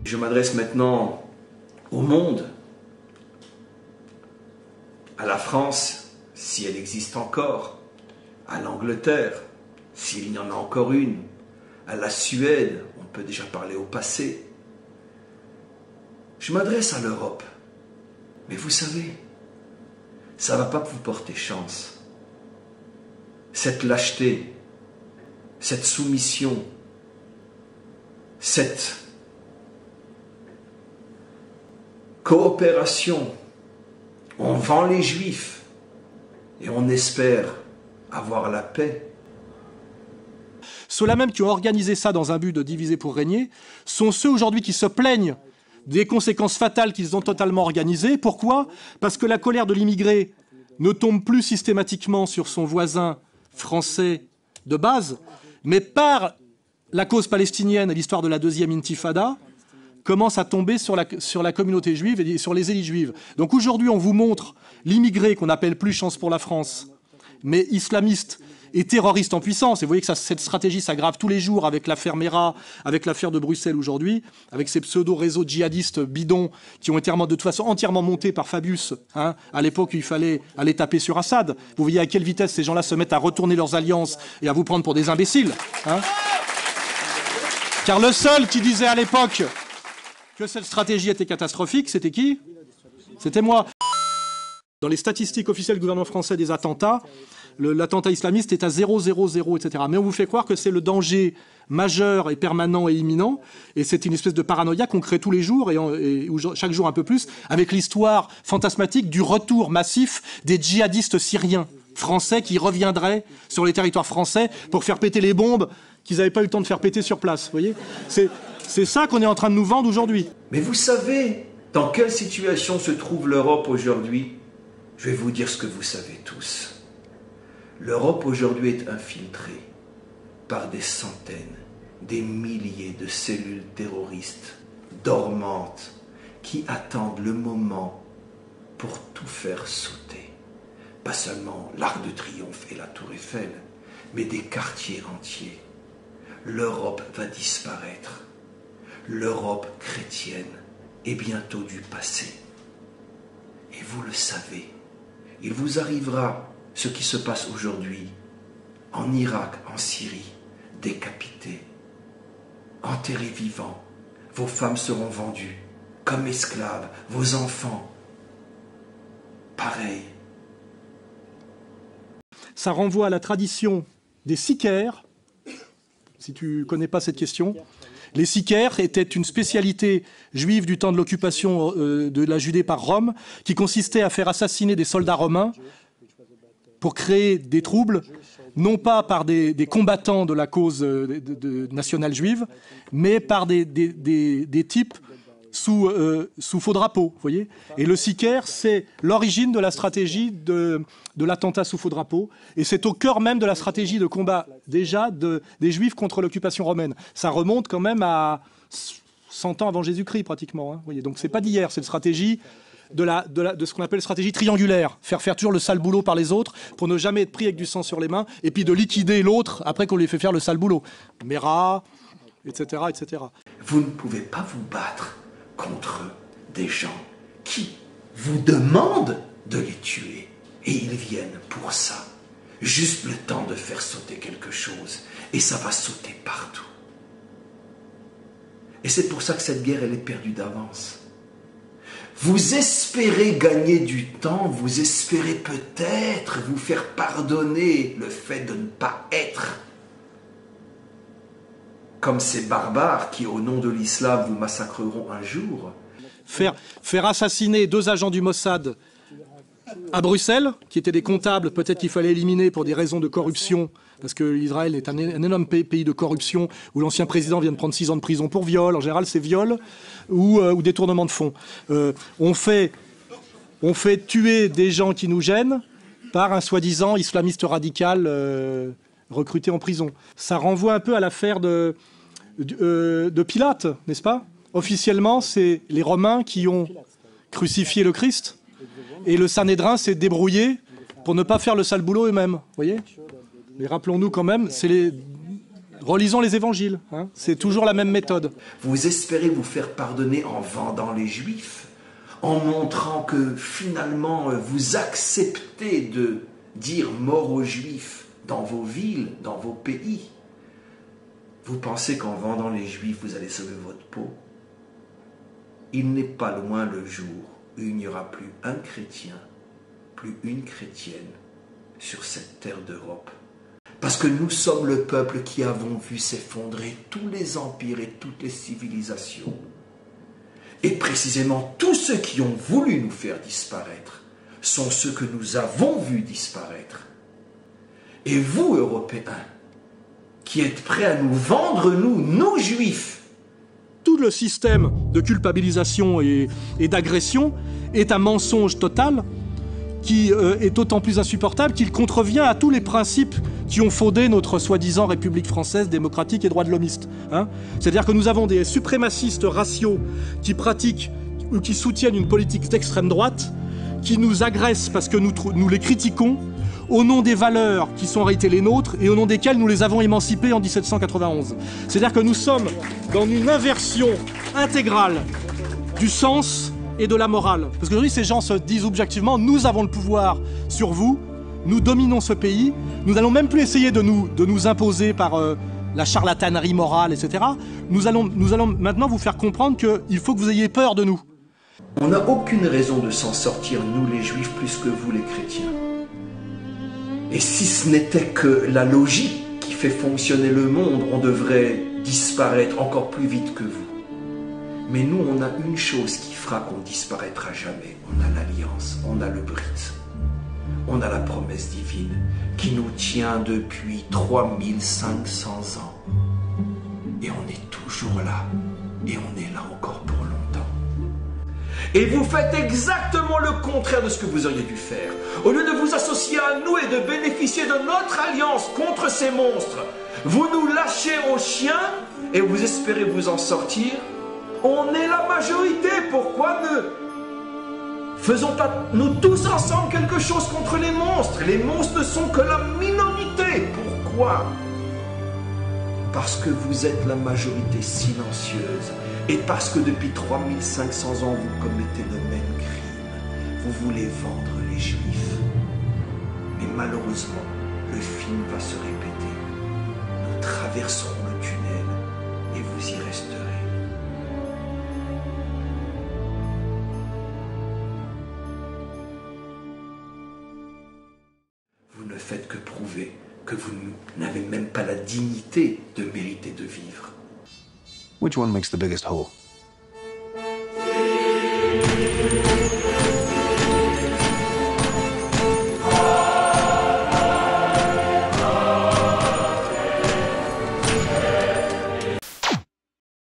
Je m'adresse maintenant au monde, à la France, si elle existe encore, à l'Angleterre, s'il y en a encore une, à la Suède, on peut déjà parler au passé. Je m'adresse à l'Europe, mais vous savez, ça ne va pas vous porter chance. Cette lâcheté, cette soumission, cette coopération, on vend les Juifs et on espère avoir la paix. Ceux-là même qui ont organisé ça dans un but de diviser pour régner sont ceux aujourd'hui qui se plaignent des conséquences fatales qu'ils ont totalement organisées. Pourquoi ? Parce que la colère de l'immigré ne tombe plus systématiquement sur son voisin français de base, mais par la cause palestinienne et l'histoire de la deuxième intifada, commence à tomber sur la communauté juive et sur les élites juives. Donc aujourd'hui, on vous montre l'immigré qu'on n'appelle plus Chance pour la France, mais islamiste et terroriste en puissance. Et vous voyez que cette stratégie s'aggrave tous les jours avec l'affaire Mera, avec l'affaire de Bruxelles aujourd'hui, avec ces pseudo-réseaux djihadistes bidons qui ont été de toute façon entièrement montés par Fabius, à l'époque où il fallait aller taper sur Assad. Vous voyez à quelle vitesse ces gens-là se mettent à retourner leurs alliances et à vous prendre pour des imbéciles. Car le seul qui disait à l'époque que cette stratégie était catastrophique, c'était qui ? C'était moi. Dans les statistiques officielles du gouvernement français des attentats, l'attentat islamiste est à 0, 0, 0, etc. Mais on vous fait croire que c'est le danger majeur et permanent et imminent, et c'est une espèce de paranoïa qu'on crée tous les jours, et chaque jour un peu plus, avec l'histoire fantasmatique du retour massif des djihadistes syriens français qui reviendraient sur les territoires français pour faire péter les bombes qu'ils n'avaient pas eu le temps de faire péter sur place. Vous voyez ? C'est ça qu'on est en train de nous vendre aujourd'hui. Mais vous savez dans quelle situation se trouve l'Europe aujourd'hui ? Je vais vous dire ce que vous savez tous. L'Europe aujourd'hui est infiltrée par des centaines, des milliers de cellules terroristes dormantes qui attendent le moment pour tout faire sauter. Pas seulement l'Arc de Triomphe et la Tour Eiffel, mais des quartiers entiers. L'Europe va disparaître. L'Europe chrétienne est bientôt du passé. Et vous le savez, il vous arrivera ce qui se passe aujourd'hui en Irak, en Syrie, décapités, enterrés vivants. Vos femmes seront vendues comme esclaves, vos enfants, pareil. Ça renvoie à la tradition des sicaires, si tu ne connais pas cette question. Les sicaires étaient une spécialité juive du temps de l'occupation de la Judée par Rome, qui consistait à faire assassiner des soldats romains pour créer des troubles, non pas par des combattants de la cause nationale juive, mais par des types sous faux drapeau, vous voyez. Et le sicaire, c'est l'origine de la stratégie de l'attentat sous faux drapeau, et c'est au cœur même de la stratégie de combat déjà des Juifs contre l'occupation romaine. Ça remonte quand même à 100 ans avant Jésus-Christ pratiquement. Vous voyez. Donc c'est pas d'hier, c'est une stratégie de ce qu'on appelle stratégie triangulaire, faire toujours le sale boulot par les autres pour ne jamais être pris avec du sang sur les mains, et puis de liquider l'autre après qu'on lui fait faire le sale boulot. Mera, etc., etc. Vous ne pouvez pas vous battre contre des gens qui vous demandent de les tuer. Et ils viennent pour ça. Juste le temps de faire sauter quelque chose. Et ça va sauter partout. Et c'est pour ça que cette guerre, elle est perdue d'avance. Vous espérez gagner du temps, vous espérez peut-être vous faire pardonner le fait de ne pas être comme ces barbares qui, au nom de l'islam, vous massacreront un jour. Faire assassiner 2 agents du Mossad à Bruxelles, qui étaient des comptables, peut-être qu'il fallait éliminer pour des raisons de corruption, parce que Israël est un énorme pays de corruption, où l'ancien président vient de prendre 6 ans de prison pour viol. En général, c'est viol ou détournement de fonds. On fait tuer des gens qui nous gênent par un soi-disant islamiste radical recruté en prison. Ça renvoie un peu à l'affaire de Pilate, n'est-ce pas ? Officiellement, c'est les Romains qui ont crucifié le Christ, et le Sanhédrin s'est débrouillé pour ne pas faire le sale boulot eux-mêmes. Vous voyez ? Mais rappelons-nous quand même, c'est Relisons les évangiles, hein. C'est toujours la même méthode. Vous espérez vous faire pardonner en vendant les Juifs, en montrant que finalement vous acceptez de dire mort aux Juifs dans vos villes, dans vos pays. Vous pensez qu'en vendant les Juifs, vous allez sauver votre peau? Il n'est pas loin le jour où il n'y aura plus un chrétien, plus une chrétienne sur cette terre d'Europe. Parce que nous sommes le peuple qui avons vu s'effondrer tous les empires et toutes les civilisations. Et précisément tous ceux qui ont voulu nous faire disparaître sont ceux que nous avons vus disparaître. Et vous, Européens, qui êtes prêts à nous vendre, nous Juifs. Tout le système de culpabilisation et d'agression est un mensonge total qui est d'autant plus insupportable qu'il contrevient à tous les principes qui ont fondé notre soi-disant République française démocratique et droit de l'homiste. Hein. C'est-à-dire que nous avons des suprémacistes raciaux qui pratiquent ou qui soutiennent une politique d'extrême droite, qui nous agressent parce que nous les critiquons, au nom des valeurs qui sont en réalité les nôtres et au nom desquelles nous les avons émancipés en 1791. C'est-à-dire que nous sommes dans une inversion intégrale du sens et de la morale. Parce qu'aujourd'hui, ces gens se disent objectivement, nous avons le pouvoir sur vous, nous dominons ce pays, nous n'allons même plus essayer de nous imposer par la charlatanerie morale, etc. Nous allons maintenant vous faire comprendre qu'il faut que vous ayez peur de nous. On n'a aucune raison de s'en sortir, nous les Juifs, plus que vous les chrétiens. Et si ce n'était que la logique qui fait fonctionner le monde, on devrait disparaître encore plus vite que vous. Mais nous, on a une chose qui fera qu'on disparaîtra jamais. On a l'alliance, on a le Brit. On a la promesse divine qui nous tient depuis 3500 ans. Et on est toujours là. Et on est là encore pour longtemps. Et vous faites exactement le contraire de ce que vous auriez dû faire. Au lieu de vous associer à nous et de bénéficier de notre alliance contre ces monstres, vous nous lâchez aux chiens et vous espérez vous en sortir. On est la majorité, pourquoi ne faisons pas nous tous ensemble quelque chose contre les monstres? Les monstres ne sont que la minorité. Pourquoi? Parce que vous êtes la majorité silencieuse et parce que depuis 3500 ans vous commettez le même crime. Vous voulez vendre les Juifs. Mais malheureusement, le film va se répéter. Nous traverserons le tunnel et vous y resterez. Vous ne faites que prouver que vous n'avez même pas la dignité de mériter de vivre. Which one makes the biggest hole?